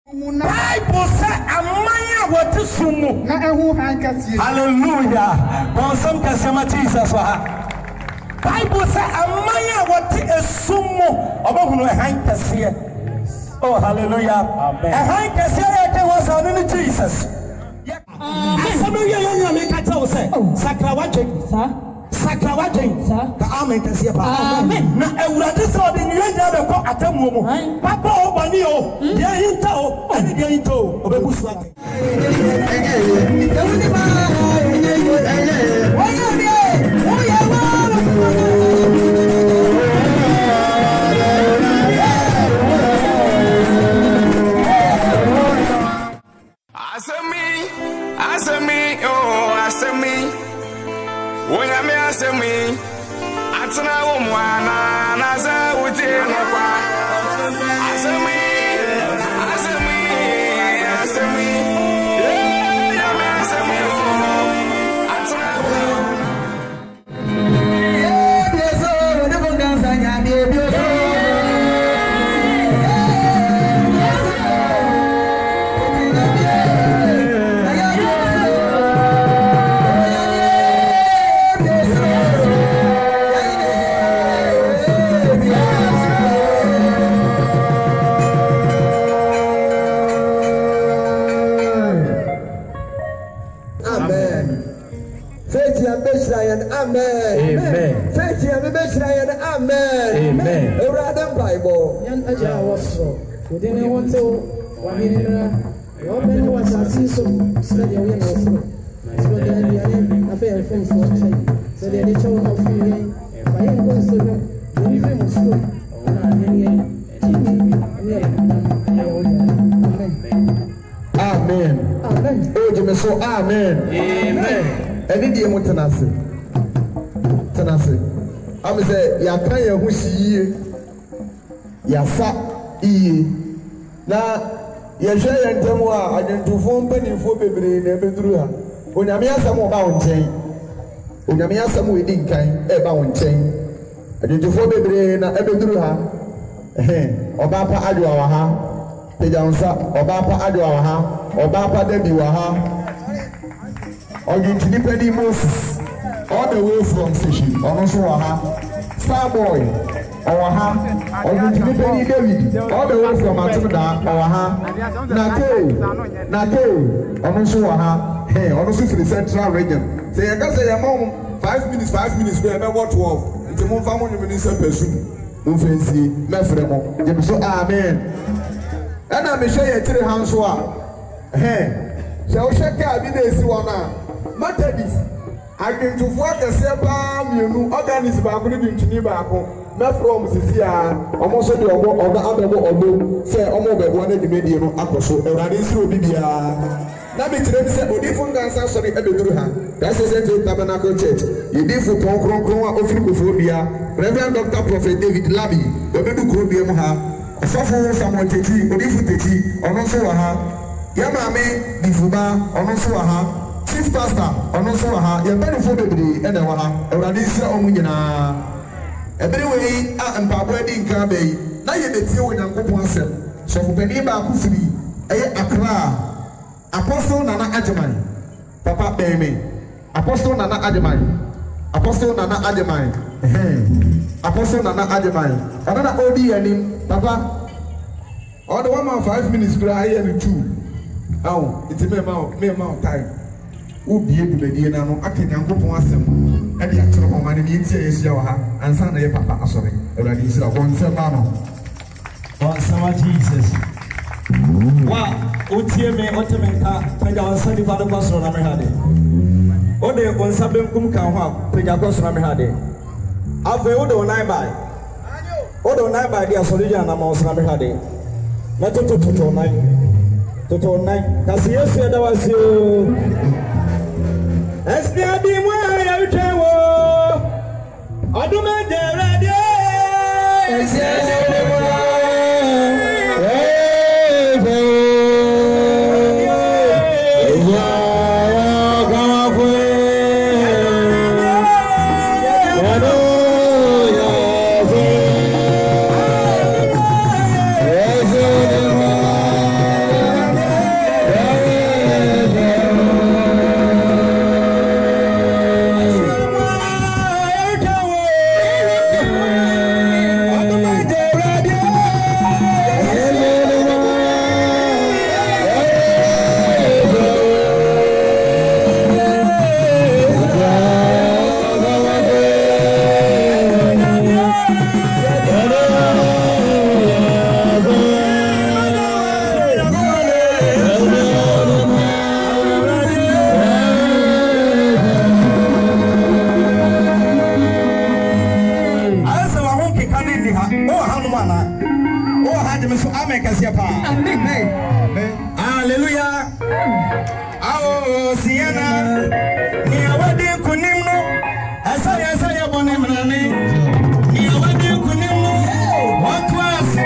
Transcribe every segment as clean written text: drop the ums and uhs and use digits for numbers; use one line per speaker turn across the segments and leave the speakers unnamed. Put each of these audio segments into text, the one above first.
Bible said amaya what is sumu. Hallelujah. Some customer Jesus. Bible said amaya what is sumu. About a hand. Oh, hallelujah. Amen. A hand was on Jesus. Sakrawajen, the amen can see a amen. Now, I would have saw the new end of the Atamu. Papa Obanio, Yainto, and Yainto, of a Buswat.
When I answer me, I turn out one and as I would tell you, answer me, answer me, answer me, answer me, answer
Amen. Thank you, amen. Amen. Bible. Yan aja waso. Within I want to one in open was a season study away no so. So then the affair from so they show how few I am going to them. The famous school. Amen. Amen. Oh, Jimmy, so amen. Amen. And in the Mutanasi. I'm say ya kan ya hu shi ya fa iye na ya hwe ya ntemu a adentufo mpanifo bebre na ebeduru ha onyame asam oba wo nchen onyame asam we di nkan e ba wo nchen adentufo bebre na ebeduru ha oba pa adwa wa ha pejansa oba pa adwa wa ha oba pa dabi wa ha ogintini pedi Moses all the way from Session, also Starboy, or David, all the way from Matilda, or Nako, also hey, also for the central region. Say, I can say a mom 5 minutes, we have what 12. It's a more family minister person. Mufensi, Mefremo, so amen. And I'm sure 3 hands hey, shall check out the one. Matter this. I can to work a sepa, you organism back on the Chinibaco, not from Sisia, almost the other, say almost one of the medium, Akoso, and I didn't through Bibia. Now, be today, said, but if one guy says, sorry, that's a Tabernacle Church. You did for Pongkron, Ophiophobia, Reverend Dr. Prophet David Labby, the Bedu Kobiamoha, a software someone Teti, Odifu Teti, Onosoaha, Yamame, Difuba, Onosoaha. Chief Pastor, also your benefit baby, and Radisha Omina. Every and Papa Din Kabe, now you bet you in Uncle Ponsel. So for Beniba Kufri, Accra, Apostle Nana Adjamani, Papa Baby, Apostle Nana Adjamani, Apostle Nana Adjamani, Apostle Nana Adjamani, another OD and Papa. All the 1 5 minutes, cry and 2. Oh, it's a mere amount time. Ubie dubedi na no akenya nkopon asem e de akere ho mane ne tie yesia wa ha ansa na ye papa asore ewrade isira won se ba no on sama Jesus wa otie me otementa pega wansa di fado pastor na me hade o de onsa benkum kan ho a pega pastor na me hade ave o de onai bai di asore ja na ma osra me hade na toto onai kasi yesu ya dawasi Esbiadi mwa ya uchewo Adume derade Esbiadi mwa
Siena, near wedding Kunimo, as I born him, near wedding Kunimo, what was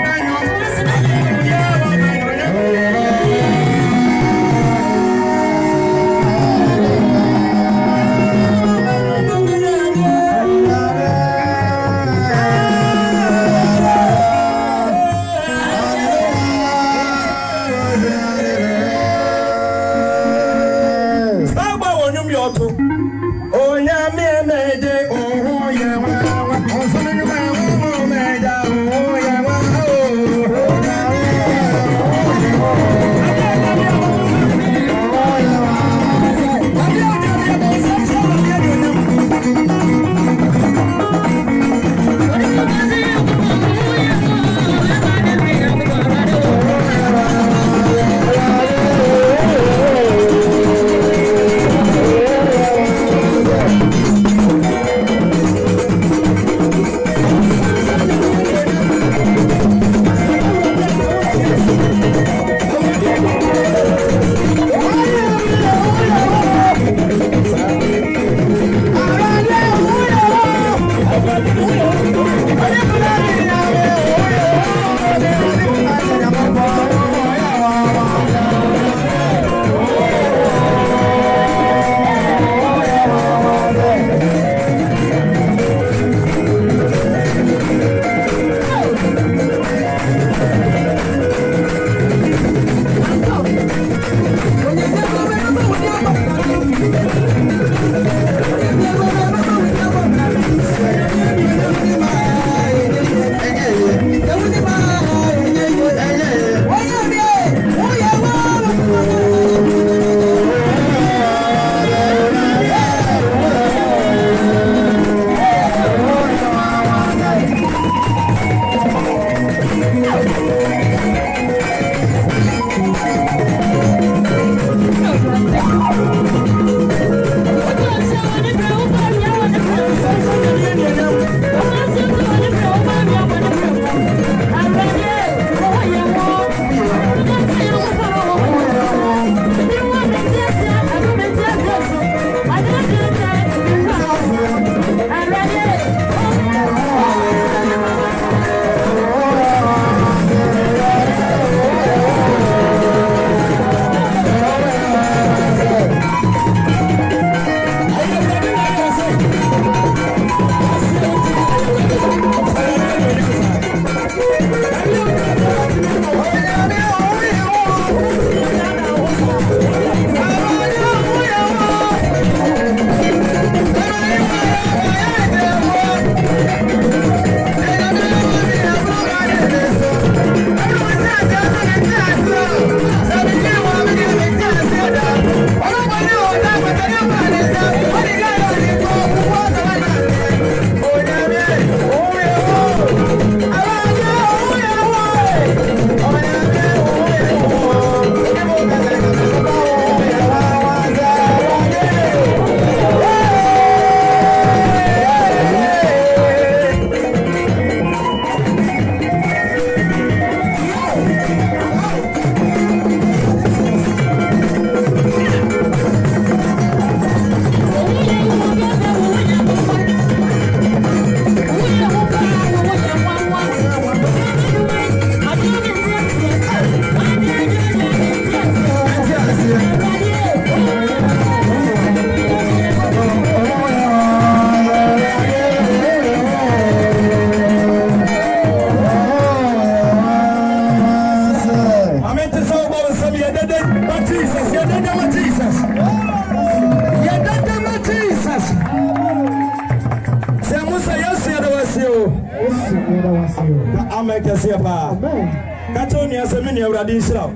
Amen. Katoni asemini Awurade Israel.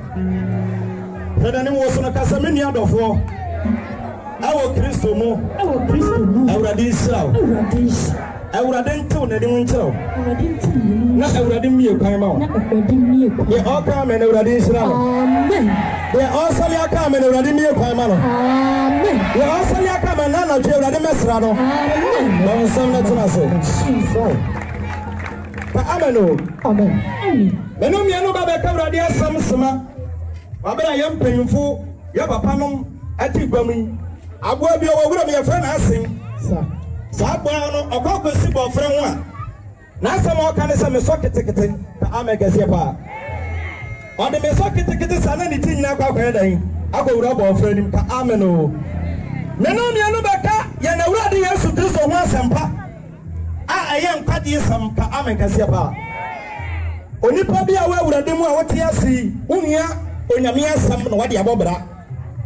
Hedani mo so no kasemini adofo. Awo Kristo mo. Awurade Israel. Awurade ntew na dem ntew. Na Awurade mie kwan ma wo. Ye oka me na Awurade Israel. Amen. Ye osali aka me na Awurade mie kwan ma no. Amen. Ye osali aka me na na twa Awurade mesra no. Amen. Ba nsam na tena so. Amen. Amen. Menum yanu ba be ka Awurade asam sema. Wa be ya mpanyimfo ya papa nom ati gwami aboa bi o wura me yefra na asen sa aboa no okoko si bo frɛ ho a na asɛm o ka ne sɛ me so ketekete ka amegase pa o de me so ketekete sa na ne ti nyina kwa kwa dan akowura bo frɛ nim ka amen o menno mianu bɛka yɛ na wura de Yesu Kristo ho asɛmpa a ɛyɛ nkwade sam ka amegase pa onipa bi a wura de mu a wote ase unia onyame asɛm na wade abɔbra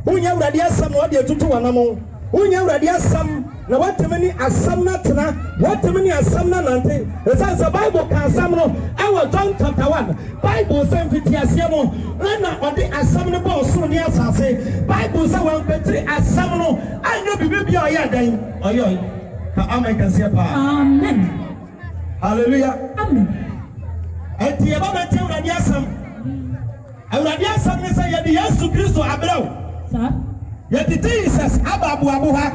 unya wura de asɛm na wade atutu wanamo unya wura de asɛm na watemani asɛm na tena watemani asɛm na nante ɛsan sɛ Bible ka asɛm no ɛwɔ John chapter 1 Bible sɛ mfitiaseɛ no na ɔde asɛm no bɔ ɔsoro ne asase Bible sɛ wampɛtiri asɛm no anyɛ bibi bi a ɔyɛ dan ɔyɛ ka amen kɛseɛ paa amen hallelujah amen ɛnti yɛba bɛte awurade asɛm awurade asɛm ne sɛ yɛde Yesu Kristo abrɛw yɛde Jesus aba aboabo ha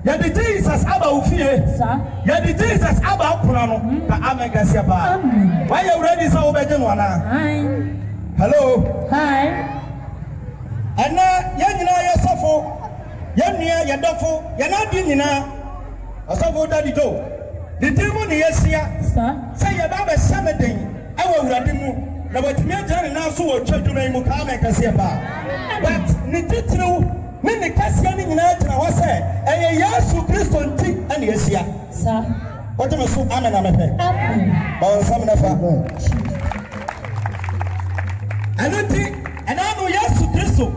yɛde Jesus aba ofie yɛde Jesus aba akora no ka amen kɛseɛ paa wayɛ awurade sɛ wobɛgye no anaa hello hi ɛna yɛn nyinaa yɛ sɔfo yɛn nua yɛdɔfo yɛn adi nyinaa ɔsɔfo dadi do ne din mu ne yɛsia sɛ yɛba bɛhyɛ me den ɛwɔ awurade mu na watumi agyina ne nan so wɔ twa dwuma yi mu ka amen kɛseɛ paa but ne titiriw ne ne kɛseɛ ne nyinaa gyina hɔ sɛ ɛyɛ Yesu Kristo nti ɛne yɛsia wɔgye me so amen amepɛ ma wɔ nsɛm no fa ɛno nti ɛna no Yesu Kristo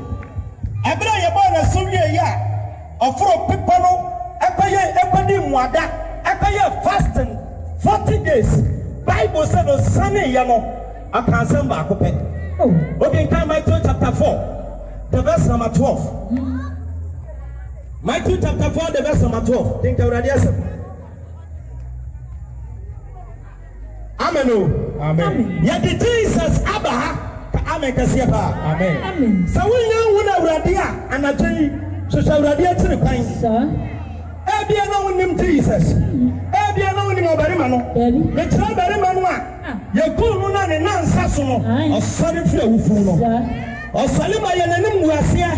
ɛberɛ a yɛbɔɔ ne so wieyi a ɔforo pepa no ɛkɔdi mmuada ɛkɔyɛ fasting 40 days Bible sɛ no saneyɛ no aka asɛm baako pɛ okenkan Matthew chapter 4 the verse number 12 Matthew chapter 4 the verse number 12 think awurade asɛm amen o amen yɛde Jesus aba ha ka amen kɛseɛ paa amen sɛ wonya wo na awurade a anadwo yi hwehwɛ awurade akyiri kwan ebia na wonim Jesus ebia na wonim ɔbarima no mekyerɛ ɔbarima no a yɛkuu no na ne nansa so no ɔsɔre firi awufu no ɔsɔre ma yɛ n'anim wuaseɛ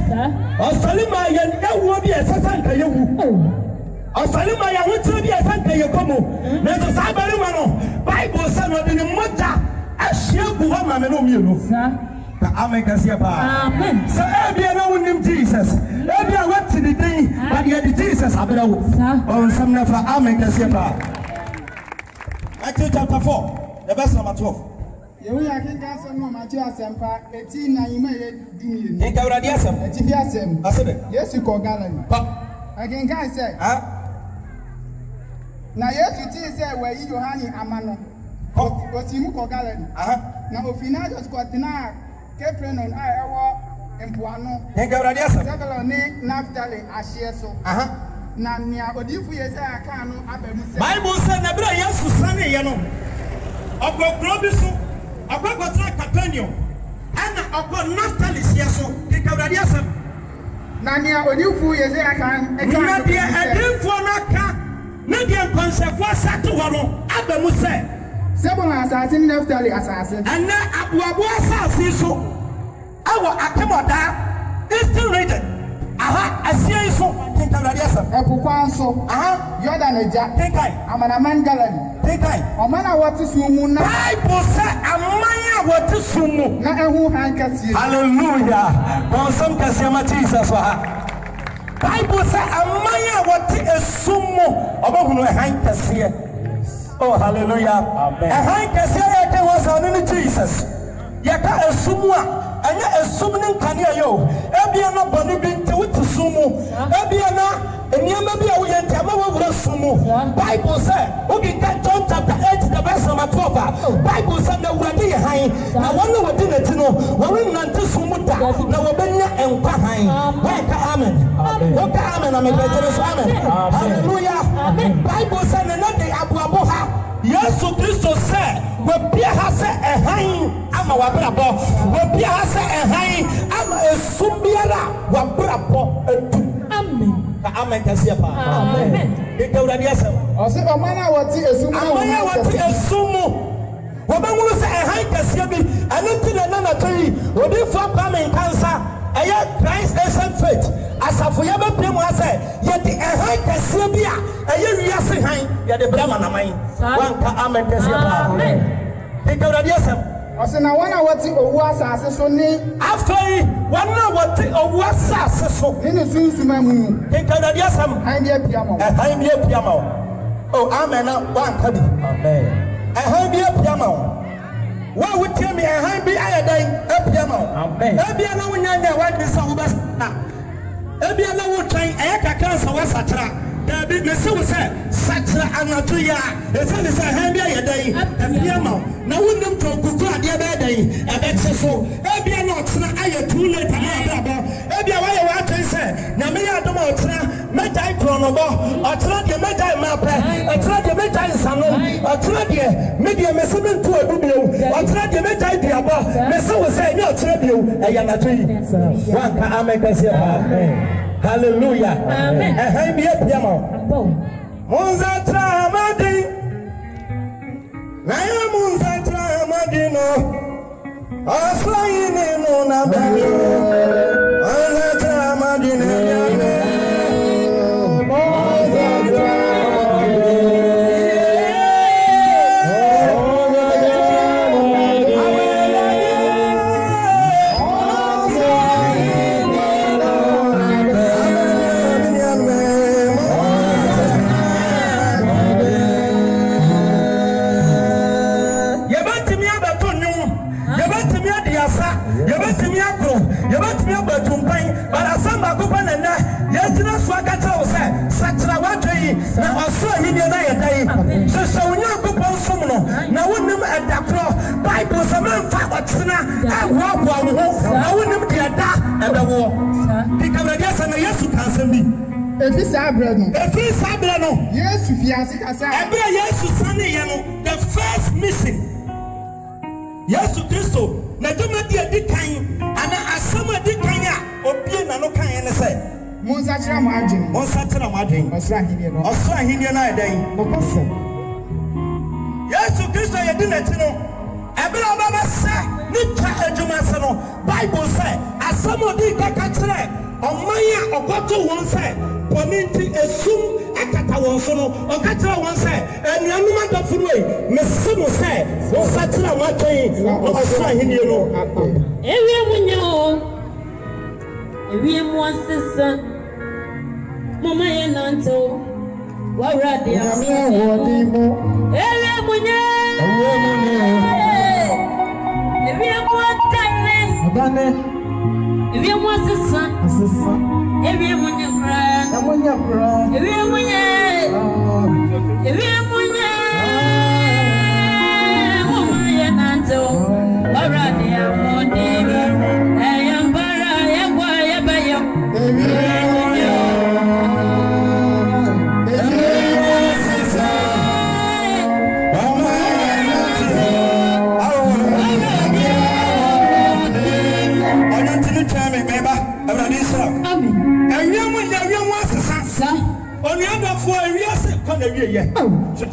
ɔsɔre ma yɛ awuo bi ɛsɛ sɛ nka yɛwu ɔsɔre ma yɛ ahokyerɛ bi ɛsɛ nka yɛkɔ mu nanso saa ɔbarima no Bible sɛ no ɔde ne mmɔgya ahyia gu hɔ ma me no mmienu ka amen kɛseɛ paa amen sɛ ebia na wonim Jesus ebia wate ne din but yɛde Jesus abrɛ wo ɔnsɛm na fa amen kɛseɛ paa Matthew chapter 4 the verse number 12
yewu ya kinka asɛm no Matthew asɛmpa eti na yima yɛ dumie
kinka awurade asɛm
eti fi asɛm
asɛm
Yesu kɔ Galilee akinka sɛ na Yesu ti sɛ wayi Yohane ama no osimu kɔ Galilee na ofina just kɔ tena Capernaum a ɛwɔ mpoano
kinka awurade asɛm
Zebulon ne Naphtali ahyeɛ so na nea odiifu Yesaia aka no aba mu sɛ
Bible sɛ na bere Yesu saneyɛ no ɔkɔ kuro bi so ɔkɔ kɔtena Capernaum ɛna ɔkɔ Naphtali hyeɛ so kinka awurade asɛm
na nea odiifu Yesaia aka
na deɛ ɛdinfoɔ no aka na deɛ nkɔnhyɛfoɔ sate hɔ no aba mu sɛ
Zebulon asase ne Naphtali asase
ɛnɛ aboaboa asase so ɛwɔ Atemɔda Eastern region aha asia yi so kinka awurade asɛm
ɛpo kwan so Yordan agya
kinkai
amanaman Galilee
kinkai
ɔman a wɔte so mu na
Bible sɛ aman a wɔte so mu
na ɛho han kɛseɛ
hallelujah ɔnsɛm kɛseɛ ma Jesus wɔ ha Bible sɛ aman a wɔte esum mu ɔbɛhunu ɛhan kɛseɛ oh hallelujah ɛhan kɛseɛ yɛ de wɔ sɛ ɔno ne Jesus yɛka esum a ɛnyɛ esum ne nkanea yɛ o ebia na bɔne bi nti wote sum mu ebia na nneɛma bi a woyɛ nti ama wɔwura sum mu Bible sɛ wokenka John chapter 8 the verse number 12 a Bible sɛ na awurade yɛ han na wɔn a wɔdi n'akyi no wɔrennante sum mu da na wɔbɛnya nkwa han wɔnka amen wɔka amen na mebɛgyere so amen hallelujah Bible sɛ ne na de aboabo ha Yesu Kristo sɛ wɔbia ha sɛ ɛhan ama wabrabɔ wɔbia ha sɛ ɛhan ama esum biara wabrabɔ etu amen ka amen kɛseɛ paa amen kinka awurade asɛm
ɔsɛ ɔman a wɔte esum mu
aman a wɔte esum mu wɔbɛwuru sɛ ɛhan kɛseɛ bi ɛno nti na nanatɔ yi odiifoɔ Kwame Nkansa ɛyɛ Christ Ancient Faith
asafo ya be pem ase ye de han kase bi a eye wiase han ye de brama na man wanka amen kase pa amen ikawrade asem
ose na wana wati owu asase so ni
afei wana wati owu asase so
ni sunsuma mu
ikawrade asem
han bi apiama
han bi apiama oh amen na wanka bi amen han bi apiama wa wotie me han bi ayadan apiama amen ebia na wonyanya wa de sa wo bas na ebia na wo twan ayaka kansa wa satra dabi me se wo se satra anatu ya ese ne se han bi ayadan apiama na wonnim to gugu ade ba dan abetse so ebia na otena aye too late na ababa ebia wa ye wa twan se na me ya dom otena mejai kronobo otena de mejai mape otena de mejai sano otena de media me se mentu adubio otena de mejai diabo me se wo se ni otena bio eya na twi wanka amen kase amen hallelujah amen eh bi apiama monza tra amadi na ya monza tra amadi no afai ni no na bani monza tra amadi na ya monza tra na oso hini na yedai so so nyankopon som no na wonim edakro bible se memfa otena agwo agwo ho na wonim de ada ebewo dikawradia se na yesu kansem bi
efi sabre no yesu fiase kasa
ebe yesu sane ye no the first mission yesu kristo na dwumadi adikan ana asam adikan a obie na no kan ye ne se
Monsa tira margin. Osra hini
na edan.
Okoso.
Yesu Kristo ye di neti no. Ebra baba se ni twa adwuma se no. Bible say asamodi kaka kire omanya okoto won se poninti esum akata won so no. Okatira won se enuanum adafuru e mesimo se monsa tira margin osra hini no.
Ewie munyo. Ewie muasesa Mama ye nanto wawrade
amodimo
ewe munye ewe muatane ewe muasesa ewe munye kra ewe munye Mama ye nanto wawrade amodimo eyambara yagwa yabayo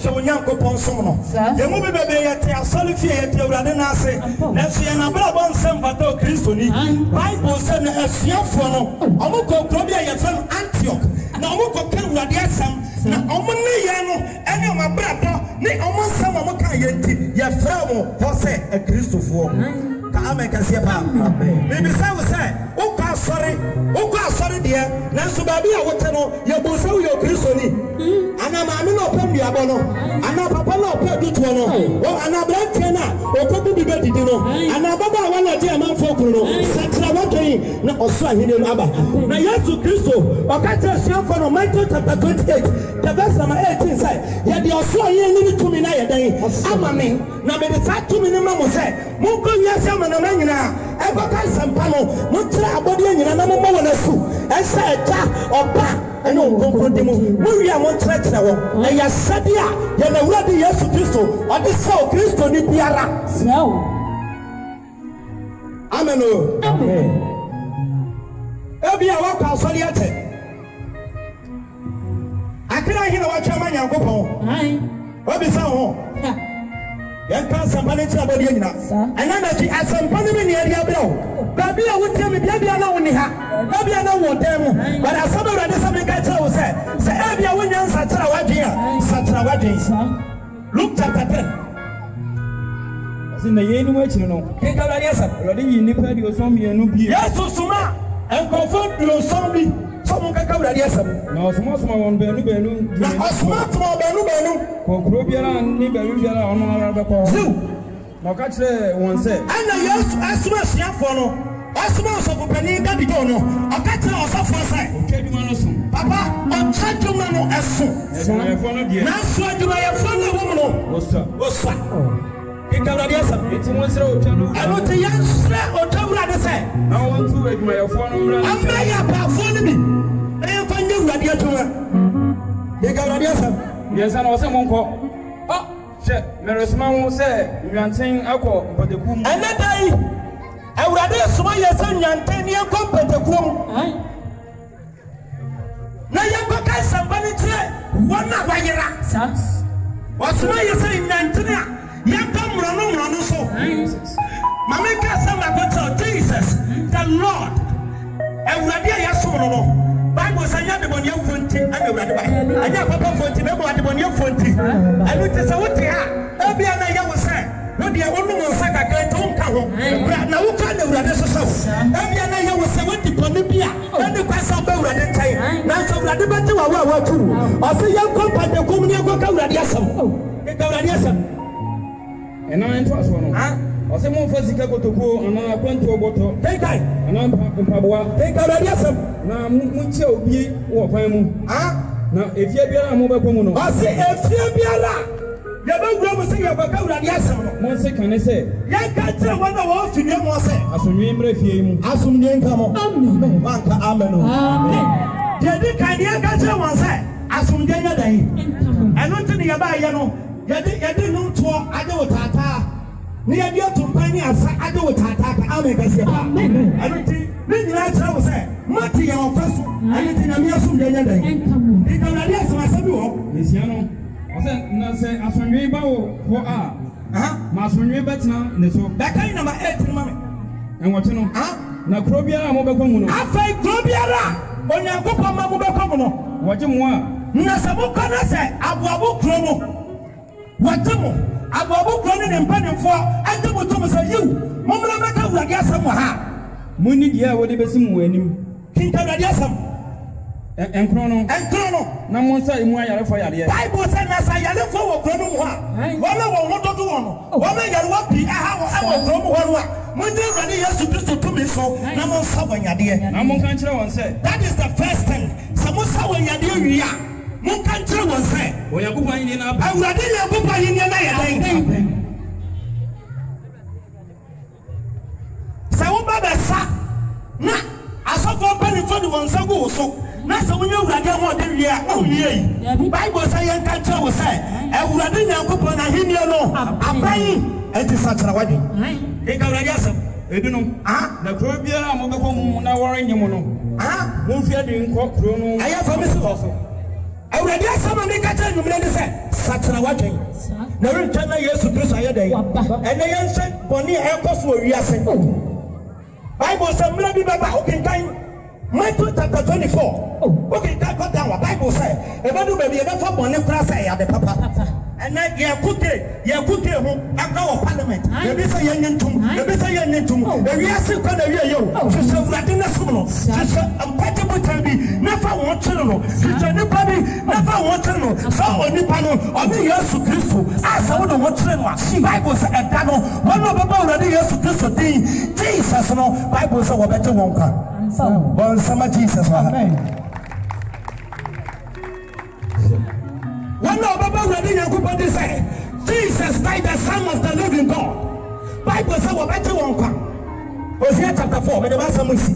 so nyankopon som no ye mu bebe ye te asole fie ye te urade na ase na so ye na bra bon sem fata Kristo ni Bible say na asuafo no omukọ kro bia ye fam Antioch na omukọ kan urade asam na omo ne ye no ene o mabra do ni omo sam omo kan ye nti ye fra mo ho se e Kristofo ka amen ka se pa amen bibi say we say ukọ asori de na so ba bia wote no ye bo say yo Kristo ni ana maame no pam diabo no ana papa no pa duto no o ana branche na okobu bi be didi no ana baba wala je amanfo kuru no satra wadoi na oso ahine no aba na Yesu Kristo okata siafo no Matthew chapter 28 the verse number 18 say ye de oso ahine ni tumi na ye dan ama me na me de sa tumi ni ma mo say mo ko wiase ama na nyina e ko kan sampa no mo tra abode nyina na mo mo wona su e sa eta oba ene onkonko demo mo wi a mo tra tra wo e ya sadia ye na wurade Yesu Kristo odi so Kristo ni biara so amen o amen ebi a wa ka sori ate akira hina wa chama nyankopon ai obi sa ho yan kan sampane tra bodi nyina ana na ji asampane me ne ade abrawo baby a would tell me baby I know ha baby I know what them but I saw already something I tell say every when you answer Satra Luke chapter 10
in the year which you know already in the party or some year no be
yes so suma and confirm you some someone can come ready yes
now small one benu
now smart benu
Concrobia and Niberia on another call now catch one say
and yes as soon as you follow as soon as of penny that you don't know I catch us off one side papa on charge you man as soon now so you my phone woman what's up I don't answer or tell what I say.
I want to make my phone.
I'm not phone me. I am finding what you're doing. You got yes, and also one call. Oh, shit, Marisman say, you are saying alcohol, but the room. And that I would rather sway your son and 10 years come, but the room. Now you got somebody to one of my rats. What's why you saying, Antonia? You come run so. Mamma Jesus, the Lord. And we are there, Bible says, I have the money of Fonty, and I have Papa Fonty, no more the money of Fonty. And it is a what they are. Every other was said, no, the woman was like a great home cow. Now, who can the radical self? Every other was 70 Ponibia, and the question of the time. Now, so that the battle of our two. I say, young company, the community of Radiasam.
And I trust one. I say more physical to go and I went to a bottle.
Take I
and I'm Pabua.
Take out Radiasam.
Now, Muncho be or Pamu. Now, if you be a mobile woman,
I say, if you be a la, you don't go to see about Radiasam. 1 second, I say, I can't tell what I want to do. I say, remember if you assume the income. Amen. Amen. You did kind of catch one say, assume the other day. I don't think about you. Yadi no to ade tata ni yadi to pani asa ade tata ka amekase ba anti ni nyina tira wo se mati ya ofaso anti na mi asum de nyanda ni ka na dia sama sabi wo
nisiano o se na se asonwe ba wo ho a ma asonwe betina ne so
da kai number 8 mama
enwote no na krobiara mo be kwamu no
afai krobiara onyankopɔ ma mo be kwamu no
woje mo a
na sabo kana se aboabo kromo Watamu, Abu Cronin and Penny for Adamu Thomas and you, Mamma Maka Radiasam.
Muni, dear, what did you win?
King Radiasam
and Chrono, no one say why for your
Bible said, as I yell for Chrono. One of what to do on. One of your wapi, I have from one. When they ready, yes, to me so, no more Savan Yadia.
I'm on country one say.
That is the first thing. Some Savan Yadia. Mon country was say, we are going in up. I would have been in your name. So, Baba, sir, nah, I saw for penny for the ones ago. So, that's when you got more than year. Oh, yeah. Bible say, and country was say, I would have been a couple and him, you know. I'm buying. It is such a wedding. They got a yes.
You know, the Caribbean, I'm going to go now worrying you. Move your drink, Chrono. I have a missile also. I would have someone make a tell you, say, such a watching. Never tell me yes to do so. And the young said, Bonnie, I was for yes. Bible said, maybe Baba, okay, time. Matthew chapter 24. Okay, that got down. Bible said, if I do baby, ever for Bonnie class, I had the papa. And then you cook home after our parliament. You be say young to you be say young to the real secret of you. She's a Latina solo. She's a compatible to be never want to know. She's a nobody never want to know. So on the panel of the years to Christo. As I would want to know. Bible said, and Dano, one of the already years to Christo. Jesus, no Bible said, what better won't come. Bon, some Jesus, amen. One of the already everybody say, Jesus Christ, the Son of the living God. Bible says, what better won't come. Hosea chapter 4, but the verse of Mercy.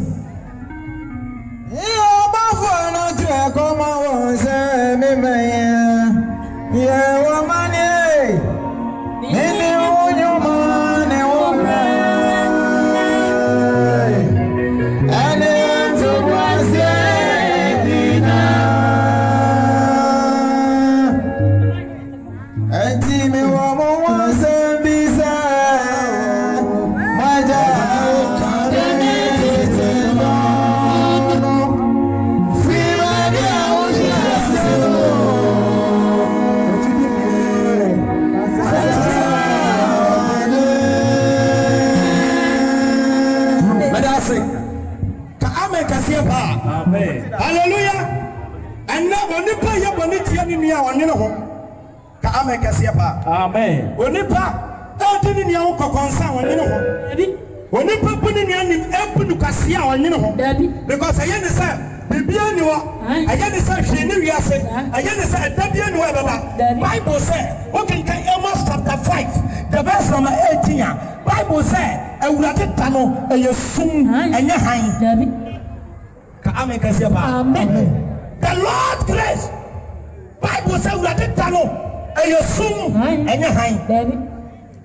paa.
Amen.
Hallelujah. And now onipa ye boni tia ni nua woni ne ho. Ka amen kase paa.
Amen.
Onipa odi ni nua wo kokonsa woni ne ho. Onipa bu ni nua nim ebu nu kwase a woni ne ho. Because aye ne say bibia ni wo. Aye ne say hwe ni wiase. Aye ne say adabia ni wo baba. Bible say, okay, Amos chapter 5, the verse number 18. Bible say, awurade ta no eyesum enye han. Ka amen kase paa. Amen. The Lord grace. Bible says we are the tunnel. And you soon and your hand.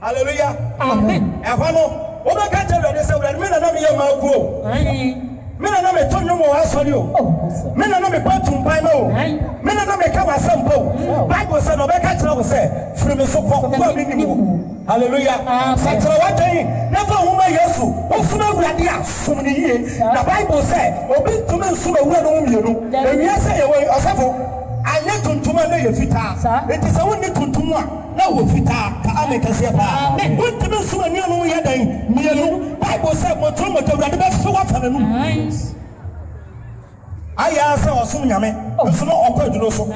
Hallelujah. Amen. And one more. What I can't tell you, they say, men are not your mouth. Men are not a ton of more as you. Men are not a bottom by no. Men are not a cover sample. Bible said, no, I can't tell you, say, from the so called. Hallelujah. Such a what day. Never woman, yes, also no idea. So many years. The Bible said, Obi to men soon a woman, you know. And yes, I let to man your fita. It is only to one. No fita. I make a sepa. What to men soon a new year. Bible said, what to much of the best so often. I asked our soon yame. Also, no awkward also.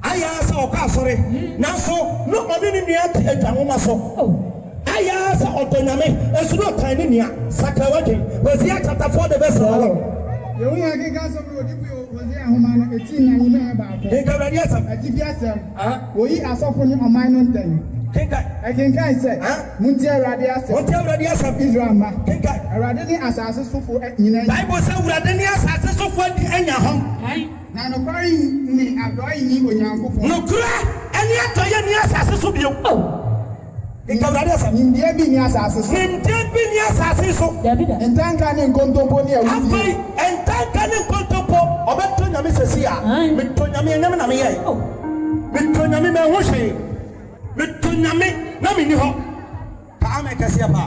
I asked our sorry. Now, so no one in the end, a woman so. I asked our Toname, as no tiny near Sakawaji, was the chapter for the best of all.
You only have gas of you was there, Homan, 18 and you know about it. Yes, I think yes, we are suffering on my own thing. I can say, Muntia Radias of Israel, I rather than as I for Bible said, Radenias as a for the end of home. Now, no crying me, I'm going you when you're no cry, and yet I am as a subio. In the being assassins, in being assassins, and Tankan Contopo, and Tankan Contopo, or Betuna Missia, Betuna Namia, Betuna Mimahoshi, Betuna Naminiho, Kamekasiapa.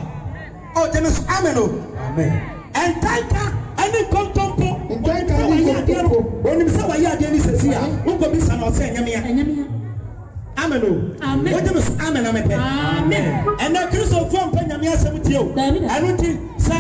Oh, Dennis Ameno, Amen. And Tanka, and the Contopo, and Tanka, when you saw a yard, Dennis here, who could be some of saying, Amen. Amen. What is amen? Amen. And now Christopher from Penamia Samuel. I don't think so.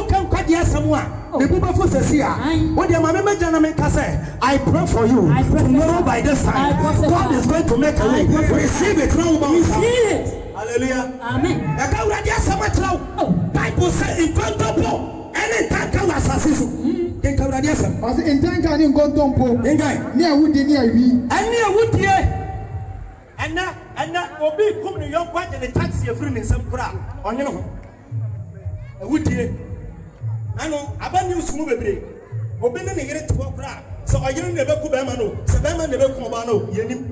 Come cut ya someone. The people for Cecia. What your mamma Janameka say? I pray for you. Tomorrow by this time, God is going to make a way. Receive it. Receive it. Hallelujah. Amen. The God will get so much love. Bible says in Contopo. Any time come assassin. In Canadian. As in Tanka in Contopo. Near Woody near me. And near Woody. And now, will be coming to your point and the taxi of in some crowd on your home. A woody. I know, I ban you smooth a break. Open and get to walk crowd. So I didn't never come Bamano, Savannah never come Bano, Yenim.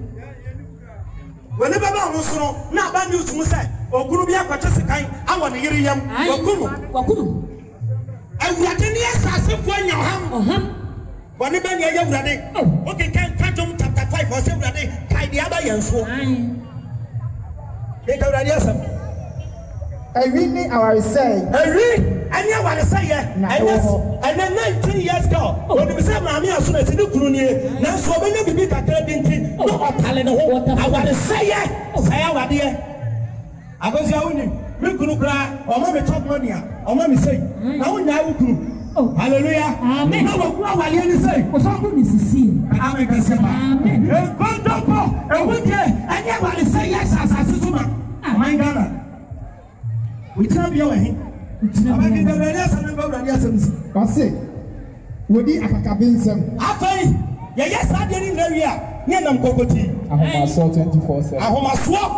Whenever I was so, now ban you to say, or Gurubia purchase a kind, I want to hear him. Wakumu. And we are the nearest as if when your ham. When you bang your ready, okay, can't catch them chapter 5 or 7 ready, tie the other young soul. They already have some. I really, I say, I read, and you want to say, and then 19 years ago, when we said, Mammy, as soon as you do, now so many people can tell me, no, I want to say, say, our dear. I was your only, we couldn't cry, or mommy talk money, or mommy say, now we could. Hallelujah. Amen. No, what are you saying? What's up with this? Amen. Amen. And we can, and you want to say yes as a woman. My God. We can't be away. What's it? We did a cabin. After, yes, I didn't know you. Yanam Kokoti. I saw 24/7. I want to swap.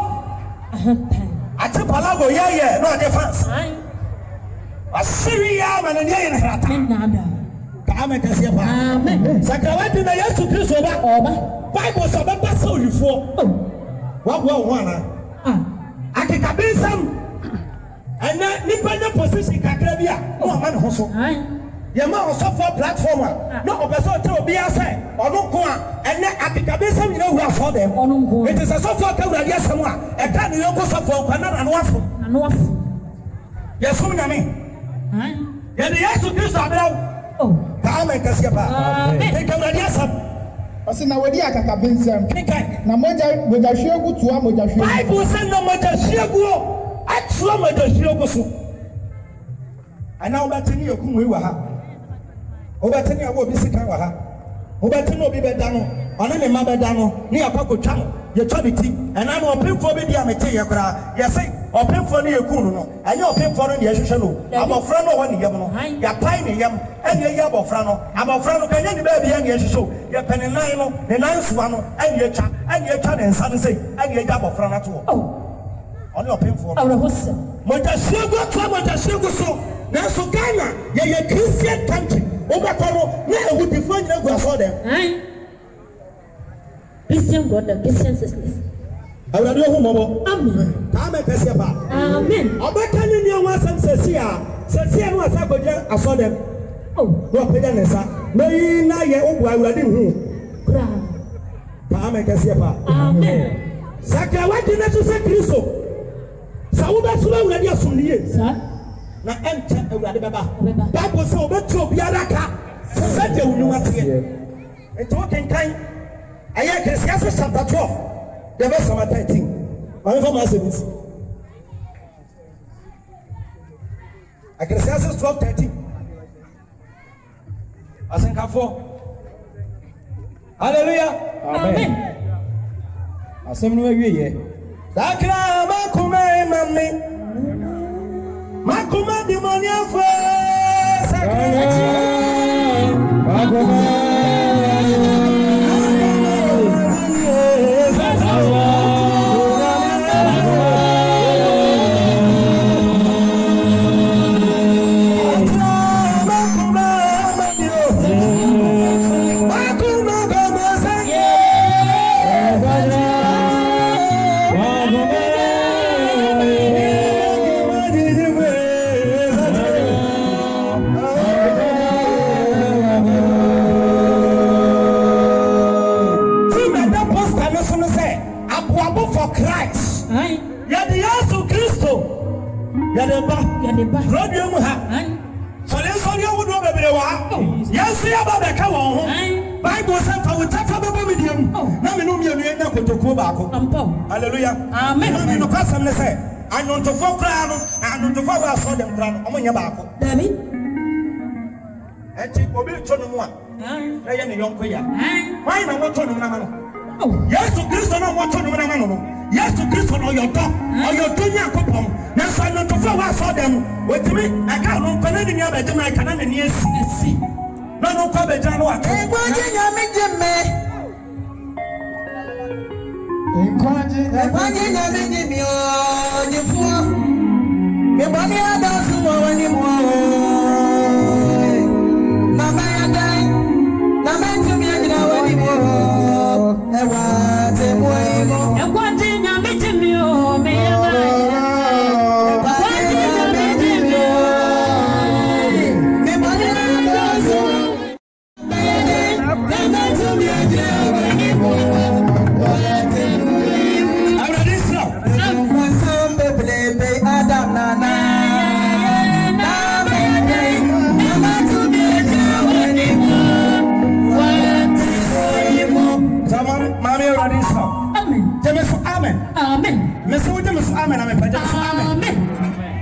I took Palago, yeah, no difference. A Syria man and Yan Rata. Amen. Sakawati na Yesu Kristo oba. Bible so baba so you for. What one? Akikabisam. And na nipa na position kakra bia. No man ho so. Ye ma ho so for platform. No obeso te obi ase. Ono ko a and na akikabisam you know who are for them. It is a so for ka wurade asem a. E ka ne yoko so for kwana na wafo. Na wafo. Yesu nyame. Yeah, the Yesu Kristo abira. Oh, Amen. Kasiapa. Take a radiasam. Ose na wedi akaka bensem. Na moja hwegu tuwa moja hwegu. Bible say na moja hwegu. Atwa moja hwegu so. Ana obetini yokum we wa ha.
Obatani awo bi sika wa ha. Obatani obi beda no, ona ne ma beda no, ne yakwa kotwa no, ye twa ne ti. Ena no opemfo bi dia mete ye kra. Ye say opemfo ne ye kunu no. Anya opemfo no ne ye hwehwe no. Abofra no ho ne yem no. Ya pai ne yem. Anya ye abofra no. Abofra no kanya ne ba bi ye ne hwehwe. Ye pene nan no, ne nan soa no, anya twa. Anya twa ne nsa no say, anya ye abofra na to. Oni opemfo no.
Awrahosa.
Motashiego twa motashiego so. Na so Ghana ye Christian country. Obatoro na ewu different na go for them.
Christian God, Christian sisters.
Awurade ho mobo.
Amen.
Ka me pese ba.
Amen.
Obaka ni ni won asem sesia no asa godje aso dem.
Oh,
no peda nesa. Meyi na ye obu awurade hu.
kra.
Ka me pese ba.
Amen.
Saka wadi na so se Kristo. Sa wo ba so awurade asomniye.
Sa
na enta awurade beba. Bible say obetu obiara ka. Se de wunu ate. Eto kenkan Ecclesiastes chapter 12, the verse number 13. I'm from Macedonia. Ecclesiastes 12:13. I think hallelujah.
Amen.
Asem no awie ye.
Sakra makuma mami. Makuma demonia fo. Sakra makuma. Radio mu ha. Sorry wo do bebere wa. Yes ya ba be ka won ho. Bible say fa wutafa baba medium. Na me no mienu enya kotokuo ba ko. Hallelujah. Amen. No no kwasam ne say anontofo kra no, anontofo ba so dem kra no, omonya ba ko.
David.
Enti obi tono mu a. Na ye ne yonko ya. Why na wo tono na ma no? Yes to Kristo na wo tono na ma no. Yes to Kristo no your dog. Or your dunya kopom. Na so anontofo wa so dem. Wetimi aka no nkwana ni aba de na kana ni esi. Na no kwa be jano aka.
Nkwaje nyame jemme. Nkwaje nyame jemme o nyefuo. Me bani adansu wa wani mo. Mama ya dai. Na mentu mi agina wani mo. Ewa te mo imo.
Nkwaje nyame jemme o me ya dai.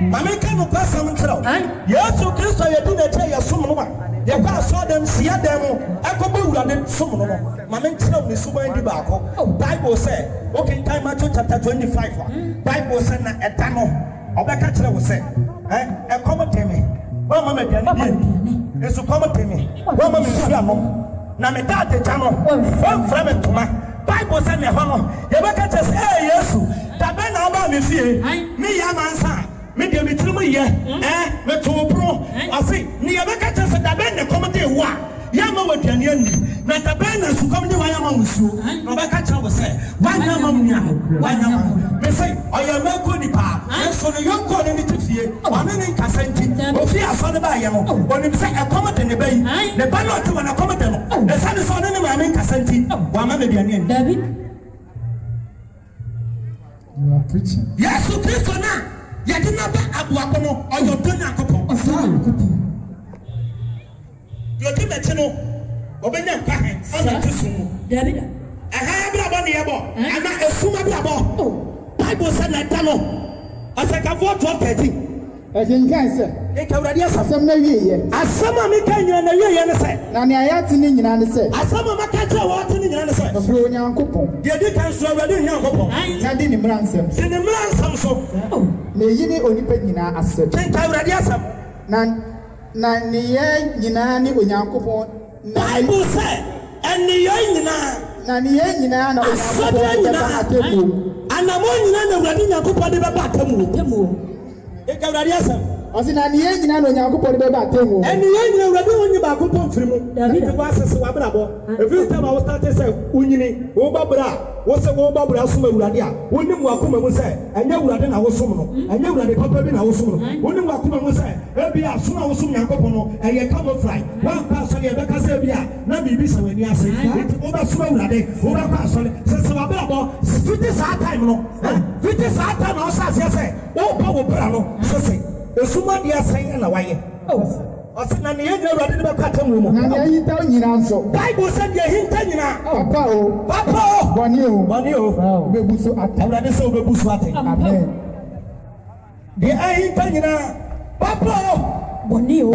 Mama can no pass some trouble. Yes, so Christ, I didn't tell you some more. You pass saw them, see them. I could be running some more. Mama tell me so in the back. Bible said, okay, time Matthew chapter 25. Bible said, a tano. Obeka will say, a comment to me. Well, Mamma, it's to comment to me. Well, Mamma, now me dad the channel. One frame to my Bible said, me honor. You look at us, yes, that ben about me fear. Me, young man. Me de mitrumu ye me to pro afi ni ye beka tese da ben ne komite wa ya ma waduane ani na da ben na su komite wa ya ma wusu no beka cha wo se wa nya ma mnia wa nya ma me say oya ma ko ni pa so no yonko ne tifie wa ne ne kasanti ofi aso ne ba ye no oni be say e komite ne bayi ne ba no te wa na komite no e sa ne so ne ma me kasanti wa ma me duane ani
David,
you are preaching.
Yes, Christ na ya di na ba abuako no oyo to nya kopon yo ti me no obenya kwa he ona tusu
David.
Aha bra bo ne yebo ana esuma bra bo Bible said na ta no asaka 12:13
Ekin kan se asɛm na wieyɛ
asɛm a meka nyina na wieyɛ ne sɛ
na nea yɛate ne nyinaa ne sɛ
asɛm a maka kyerɛ wɔte ne nyina ne sɛ
ɔsoro onyankopɔn
deɛ di kan so awurade onyankopɔn
na de ne mmara nsɛm
de ne mmara nsɛm so
na ɛyi ne onipa nyinaa asɛm
kenka awurade asɛm
na neyɛ nyinaa ne onyankopɔn
bible sɛ ɛneyɛ nyinaa
na neyɛ nyinaa na onyankopɔn de bɛba atemmuo
anamɔ nyinaa na awurade nyankopɔn de bɛba atemmuo kenka awurade asɛm
ɔsi na neyɛ nyinaa na onyankopɔn de bɛba atemmuo
ɛneyɛ nyinaa awurade wonyi baako pɔ mfiri mu ɛnti woasese wabrabɔ ɛfiri tam a wostate sɛ wonyini wobɔbrɛ a wosɛ wobɔbrɛ asom awurade a wonim wakoma mu sɛ ɛnyɛ awurade na wosom no ɛnyɛ awurade papa bi na wosom no wonim wakoma mu sɛ ebi asom a wosom nyankopɔn no ɛyɛ camouflage woampa asɔre ɛbɛka sɛ bi a na biribi sɛ w'ani ase nti wobɛsom awurade wobɛkɔ asɔre sɛ wabrabɔ fiti saa time no fiti saa time na wosaseɛ sɛ wobɔ wo bra no sese esuma di asɛn na wayɛ ɔsɛ na nea yɛnyɛ awurade ne bɛkɔ atemmuo mu
na nea yɛhinta nyinaa nso
bible sɛ deɛ hinta nyinaa
papa o bɔne o wobɛbu so atɛn
awurade sɛ wobɛbu so atɛn
amen
deɛ ahinta nyinaa papa o bɔne o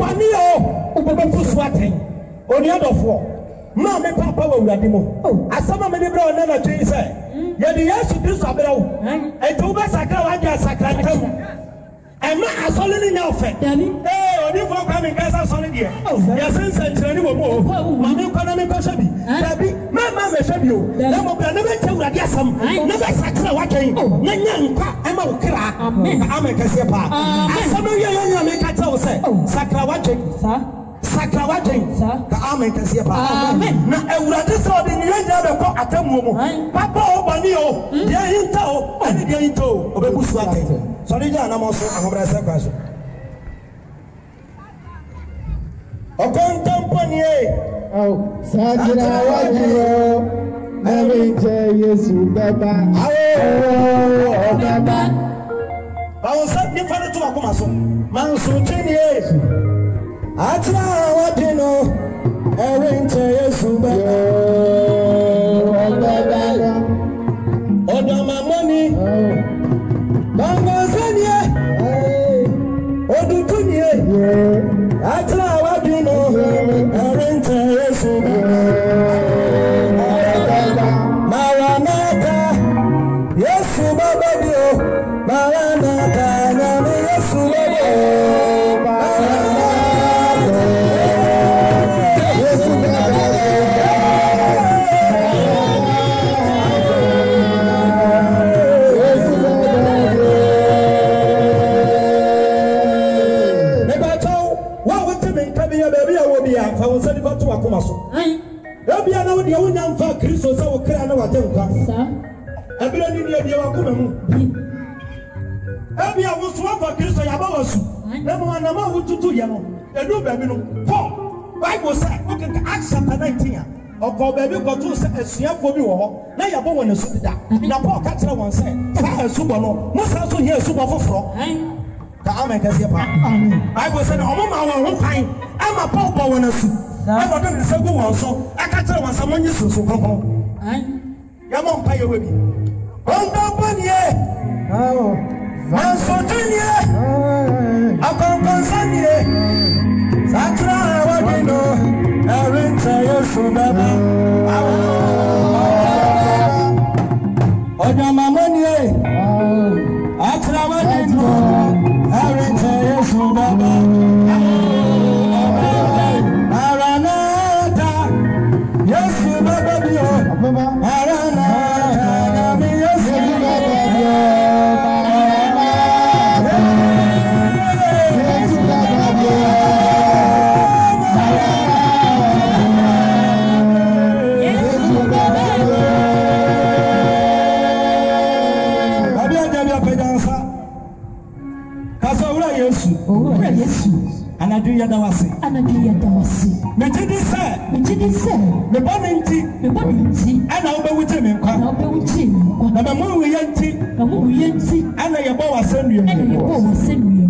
wobɛbu so atɛn onuadɔfoɔ maa me papa wɔ awurade mu asɛm a mede brɛ wo nana twe sɛ yɛde yesu kristo abrɛ wo ɛnti wobɛsakra wagye asakra ntam ɛma asɔle ne nya ɔfɛ onifoɔ kwa me nkasa asɔle deɛ yɛse nsɛnkyerɛne wɔ mu o ma menkɔ na menkɔhyɛ bi dabi mɛma mɛhwɛ bi o na mmɔbra na bɛnkyɛ awurade asɛm na bɛsakra woatwɛn na nya nkwa ɛma wo kra amen kɛseɛ paa asɛm no wieyɛ nya meka kyerɛ wo sɛ sakra woatwɛn sakra woatwɛn ka amen kɛseɛ paa na awurade sɛ ɔde ne yɛnya bɛkɔ atammuo mu papa o bɔne o deɛ hinta o ɛne deɛ hinta o ɔbɛbu so atɛn sɔre gya anam so ahobrɛsɛ kwa so ɔkɔntampɔnie
sakra wagyeo ɛrenkyɛ yesu bɛba ɔbɛba
bawo sɛ nifa no to wakoma so manso twenie atra wagye no ɛrenkyɛ yesu bɛba ɔdɔmamɔni bangosanie odutunie atra wagino arente yesu maranatha yesu baba dio maranatha nyame yesu baba maranatha yesu baba fa wo sɛ nifa to wakoma so ebia na wo deɛ wonya mfa kristo sɛ wo kra na wagye nkwa ebia ni deɛ deɛ wakoma mu ebia wo so afa kristo yaba wasu na mo anama wo tutu yɛ no edu baabi no Paul Bible sɛ okay Acts chapter 19 a ɔkɔ baabi kɔto sɛ asuafoɔ bi wɔ hɔ na yɛbɔ wɔn asu deda na Paul ka kyerɛ wɔn sɛ saa asubɔ no mo san so yɛ asubɔ foforɔ ka amen kɛseɛ paa Bible sɛ ɔmo ma wɔn ho kwan ama Paul bɔ wɔn asu ɛna ɔde ne nsa gu wɔn so aka kyerɛ wɔn sɛ mo nye sunsun kɔnkɔn yɛmɔ mpa yɛ wɔ bi ɔntɔmpɔnie mansɔtɔnie akɔnkɔnsanie sakra wɔde no ɛrenkyɛ yesu bɛba ɔdwamamɔnie atra wɔde no ɛrenkyɛ yesu bɛba maranatha yesu bɛba bio maranatha nyame yesu bɛba bio yesu bɛba bio yesu bɛba bio abi ajabi apɛdansa kasa owura yesu anadu yada wase megye di sɛ mebɔ ne nti ɛna wobɛwugye me nkwa na mɛmo wuyɛ nti ɛna yɛbɔ w'asɛnnua mu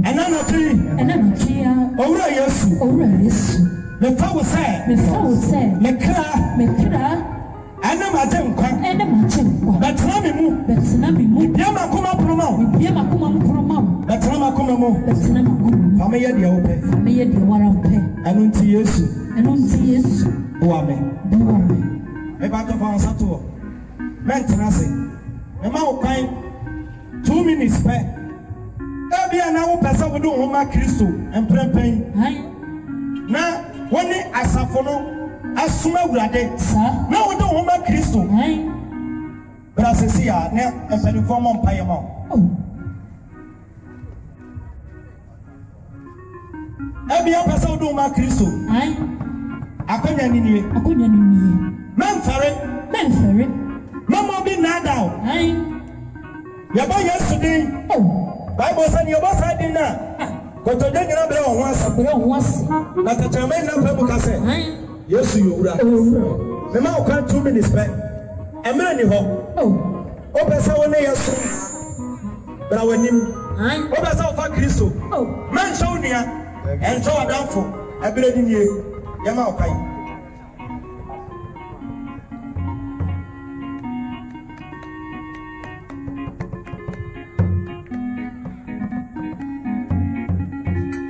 ɛna nɔtwe owura yesu mefa wo sɛ me kra ɛnam agye nkwa bɛtena me mu bia makoma poroma wo bɛtena makoma mu fa meyɛ deɛ wopɛ ɛno nti yesu boa me mebɛtɔ fa wo nsa to hɔ mɛntena ase mema wo kwan 2 minutes pɛ ebia na wopɛ sɛ wode wo ho ma kristo mprɛmpɛn na wɔne asafo no asoma awurade na wode wo ho ma kristo bra sesi a ne mpanimfoɔ mmɔ mpayɛ ma wo ebia wopɛ sɛ wode wo ma kristo akɔnya ni nie mɛmfɛre mɛmɔ bi nnaada wo yɛbɔ yesu din bible sɛ ne yɛbɔ saa din no a kɔtɔdwe nyina berɛ wɔ ho ase na tɛkyerɛma nyina pɛ mu ka sɛ yesu yɛ owura mema wo ka 2 minutes pɛ ɛmmerɛ ni hɔ wopɛ sɛ wo ne yesu bra w'anim wopɛ sɛ wofa kristo mɛnhyɛ wo nua ɛnhyɛ w'adamfo ɛberɛ ni nie yɛma wo kae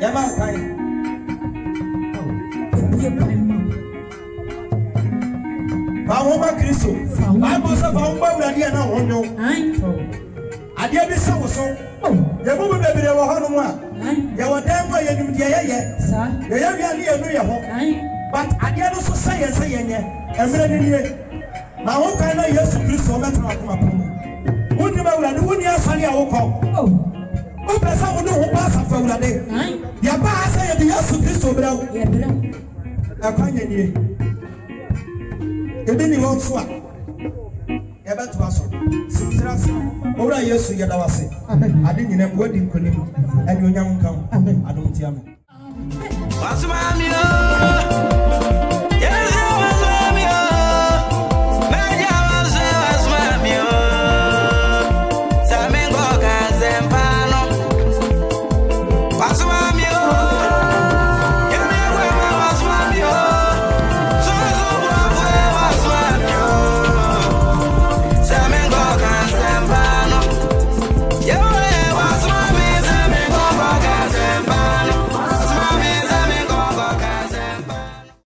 yɛma wo kae fa wo ma kristo bible sɛ fa wo ba awurade a na wo nwo adeɛ bi sɛ wo so yɛmu bi bebree wɔ hɔnom a yɛwɔ dan mu a yɛnim deɛ yɛyɛ yɛyɛ wia ne yɛnu yɛ ho but adeɛ no so sɛ yɛn sɛ yɛnyɛ ɛmmerɛ ne nie na wo kan na yesu kristo ɔbɛtena akoma po mu wonim awurade wonni asɔre a wokɔ wopɛ sɛ wode wo ba asafo awurade yɛbaa sɛ yɛde yesu kristo brɛ wo ɛkwan yɛ nie ebi ni wɔn so a yɛbɛtoa so sisira se owura yesu yɛda wase ade nyina mu wadi nkonim ɛne onyam nka ho adom tia me